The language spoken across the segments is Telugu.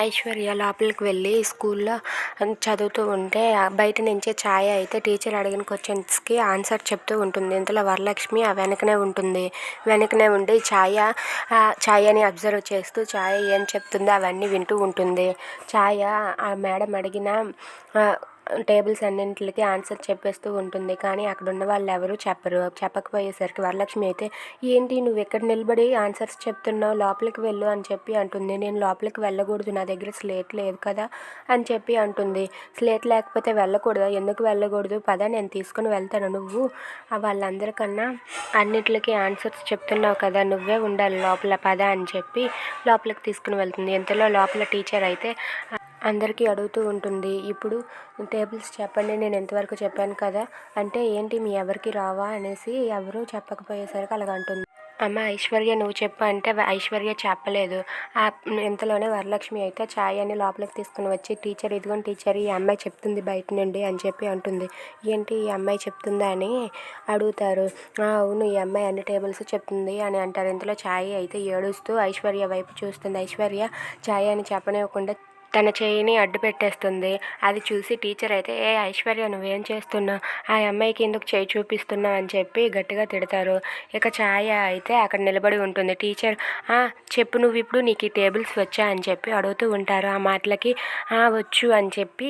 ఐశ్వర్య లోపలికి వెళ్ళి స్కూల్లో చదువుతూ ఉంటే బయట నుంచే ఛాయ అయితే టీచర్ అడిగిన క్వశ్చన్స్కి ఆన్సర్ చెప్తూ ఉంటుంది. ఇంతలో వరలక్ష్మి ఆ వెనకనే ఉంటుంది. వెనకనే ఉండి ఛాయని అబ్జర్వ్ చేస్తూ ఛాయ ఏం చెప్తుందో అవన్నీ వింటూ ఉంటుంది. ఛాయ ఆ మేడం అడిగిన టేబుల్స్ అన్నింటికి ఆన్సర్ చెప్పేస్తూ ఉంటుంది. కానీ అక్కడ ఉన్న వాళ్ళు ఎవరు చెప్పకపోయేసరికి వరలక్ష్మి అయితే, ఏంటి నువ్వు ఎక్కడ నిలబడి ఆన్సర్స్ చెప్తున్నావు, లోపలికి వెళ్ళు అని చెప్పి అంటుంది. నేను లోపలికి వెళ్ళకూడదు, నా దగ్గర స్లేట్ లేదు కదా అని చెప్పి అంటుంది. స్లేట్ లేకపోతే వెళ్ళకూడదా, ఎందుకు వెళ్ళకూడదు, పద నేను తీసుకుని వెళ్తాను, నువ్వు వాళ్ళందరికన్నా అన్నిటికీ ఆన్సర్స్ చెప్తున్నావు కదా, నువ్వే ఉండాలి లోపల, పద అని చెప్పి లోపలికి తీసుకుని వెళ్తుంది. ఇంతలో లోపల టీచర్ అయితే అందరికీ అడుగుతూ ఉంటుంది. ఇప్పుడు టేబుల్స్ చెప్పండి, నేను ఎంతవరకు చెప్పాను కదా అంటే, ఏంటి మీ ఎవరికి రావా అనేసి ఎవరు చెప్పకపోయేసరికి అలాగ అంటుంది. అమ్మ ఐశ్వర్య నువ్వు చెప్పు అంటే ఐశ్వర్య చెప్పలేదు. ఇంతలోనే వరలక్ష్మి అయితే ఛాయని లోపలికి తీసుకుని వచ్చి, టీచర్ ఇదిగోండి టీచర్, ఈ అమ్మాయి చెప్తుంది బయట నుండి అని చెప్పి అంటుంది. ఏంటి ఈ అమ్మాయి చెప్తుందా అని అడుగుతారు. అవును ఈ అమ్మాయి అన్ని టేబుల్స్ చెప్తుంది అని అంటారు. ఇంతలో ఛాయ అయితే ఏడుస్తూ ఐశ్వర్య వైపు చూస్తుంది. ఐశ్వర్య ఛాయ అని చెప్పనివ్వకుండా తన చేయిని అడ్డు పెట్టేస్తుంది. అది చూసి టీచర్ అయితే, ఏ ఐశ్వర్య నువ్వేం చేస్తున్నావు, ఆ అమ్మాయికి ఎందుకు చేయి చూపిస్తున్నావు అని చెప్పి గట్టిగా తిడతారు. ఇక ఛాయ అయితే అక్కడ నిలబడి ఉంటుంది. టీచర్ చెప్పు నువ్వు ఇప్పుడు నీకు ఈ టేబుల్స్ వచ్చా అని చెప్పి అడుగుతూ ఉంటారు. ఆ మాటలకి వచ్చు అని చెప్పి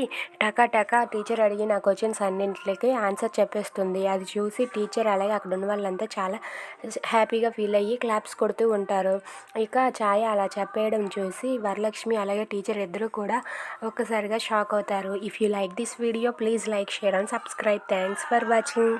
టకా టీచర్ అడిగిన క్వశ్చన్స్ అన్నింటికి ఆన్సర్ చెప్పేస్తుంది. అది చూసి టీచర్ అలాగే అక్కడ ఉన్న వాళ్ళంతా చాలా హ్యాపీగా ఫీల్ అయ్యి క్లాప్స్ కొడుతూ ఉంటారు. ఇక ఛాయ అలా చెప్పేయడం చూసి వరలక్ష్మి అలాగే టీచర్ ఇద్దరు కూడా ఒక్కసారిగా షాక్ అవుతారు. If you like this video please like, share and subscribe. Thanks for watching.